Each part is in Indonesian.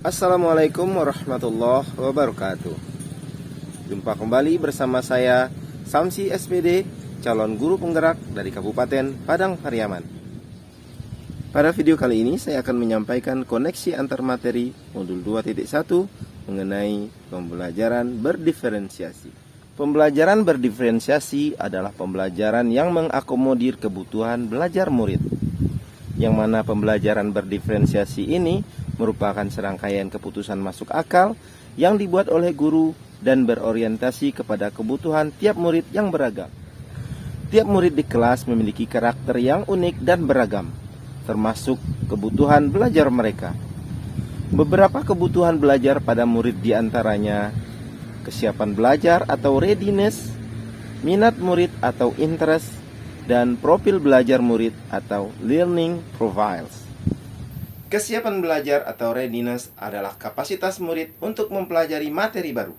Assalamualaikum warahmatullahi wabarakatuh. Jumpa kembali bersama saya Samsi SPD, calon guru penggerak dari Kabupaten Padang Pariaman. Pada video kali ini saya akan menyampaikan koneksi antar materi modul 2.1 mengenai pembelajaran berdiferensiasi. Pembelajaran berdiferensiasi adalah pembelajaran yang mengakomodir kebutuhan belajar murid, yang mana pembelajaran berdiferensiasi ini merupakan serangkaian keputusan masuk akal yang dibuat oleh guru dan berorientasi kepada kebutuhan tiap murid yang beragam. Tiap murid di kelas memiliki karakter yang unik dan beragam, termasuk kebutuhan belajar mereka. Beberapa kebutuhan belajar pada murid diantaranya kesiapan belajar atau readiness, minat murid atau interest, dan profil belajar murid atau learning profiles. Kesiapan belajar atau readiness adalah kapasitas murid untuk mempelajari materi baru.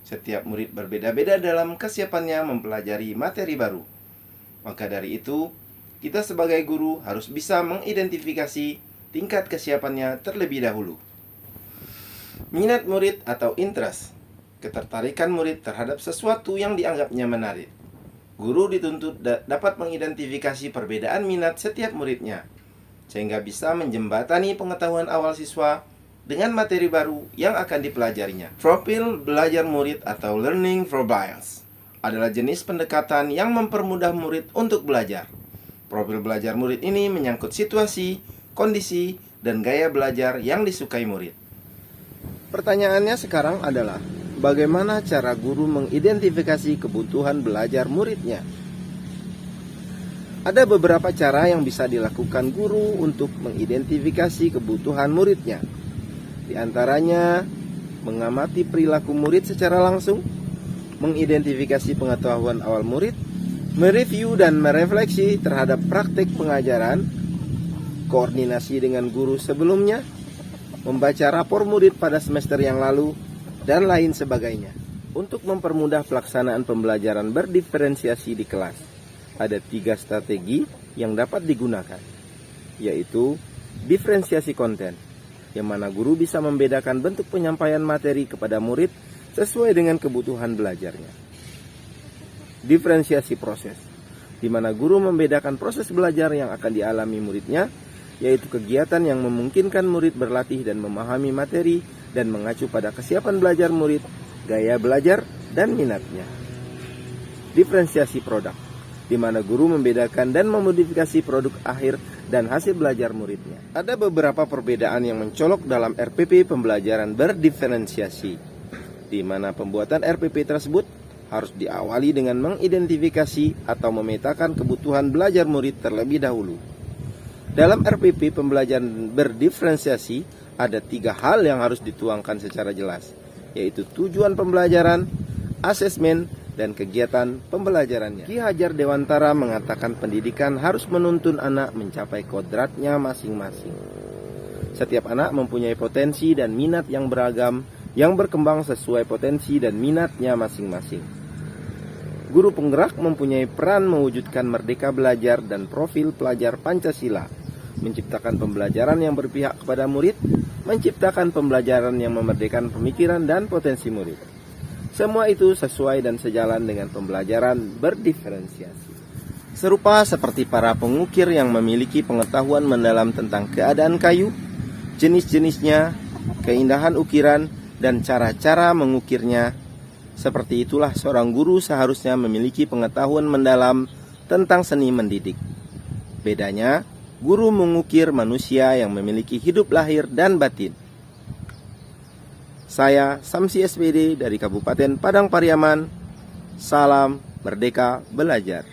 Setiap murid berbeda-beda dalam kesiapannya mempelajari materi baru. Maka dari itu, kita sebagai guru harus bisa mengidentifikasi tingkat kesiapannya terlebih dahulu. Minat murid atau interest, ketertarikan murid terhadap sesuatu yang dianggapnya menarik. Guru dituntut dapat mengidentifikasi perbedaan minat setiap muridnya, sehingga bisa menjembatani pengetahuan awal siswa dengan materi baru yang akan dipelajarinya. Profil belajar murid atau learning profiles adalah jenis pendekatan yang mempermudah murid untuk belajar. Profil belajar murid ini menyangkut situasi, kondisi, dan gaya belajar yang disukai murid. Pertanyaannya sekarang adalah, bagaimana cara guru mengidentifikasi kebutuhan belajar muridnya? Ada beberapa cara yang bisa dilakukan guru untuk mengidentifikasi kebutuhan muridnya. Di antaranya, mengamati perilaku murid secara langsung, mengidentifikasi pengetahuan awal murid, mereview dan merefleksi terhadap praktik pengajaran, koordinasi dengan guru sebelumnya, membaca rapor murid pada semester yang lalu, dan lain sebagainya. Untuk mempermudah pelaksanaan pembelajaran berdiferensiasi di kelas, ada 3 strategi yang dapat digunakan, yaitu diferensiasi konten, yang mana guru bisa membedakan bentuk penyampaian materi kepada murid sesuai dengan kebutuhan belajarnya. Diferensiasi proses, di mana guru membedakan proses belajar yang akan dialami muridnya, yaitu kegiatan yang memungkinkan murid berlatih dan memahami materi dan mengacu pada kesiapan belajar murid, gaya belajar, dan minatnya. Diferensiasi produk, di mana guru membedakan dan memodifikasi produk akhir dan hasil belajar muridnya. Ada beberapa perbedaan yang mencolok dalam RPP pembelajaran berdiferensiasi, di mana pembuatan RPP tersebut harus diawali dengan mengidentifikasi atau memetakan kebutuhan belajar murid terlebih dahulu. Dalam RPP pembelajaran berdiferensiasi, ada 3 hal yang harus dituangkan secara jelas, yaitu tujuan pembelajaran, asesmen, dan kegiatan pembelajarannya. Ki Hajar Dewantara mengatakan pendidikan harus menuntun anak mencapai kodratnya masing-masing. Setiap anak mempunyai potensi dan minat yang beragam, yang berkembang sesuai potensi dan minatnya masing-masing. Guru penggerak mempunyai peran mewujudkan merdeka belajar dan profil pelajar Pancasila, menciptakan pembelajaran yang berpihak kepada murid, menciptakan pembelajaran yang memerdekakan pemikiran dan potensi murid. Semua itu sesuai dan sejalan dengan pembelajaran berdiferensiasi. Serupa seperti para pengukir yang memiliki pengetahuan mendalam tentang keadaan kayu, jenis-jenisnya, keindahan ukiran, dan cara-cara mengukirnya. Seperti itulah seorang guru seharusnya memiliki pengetahuan mendalam tentang seni mendidik. Bedanya, guru mengukir manusia yang memiliki hidup lahir dan batin. Saya Samsi SPD dari Kabupaten Padang Pariaman. Salam Merdeka Belajar.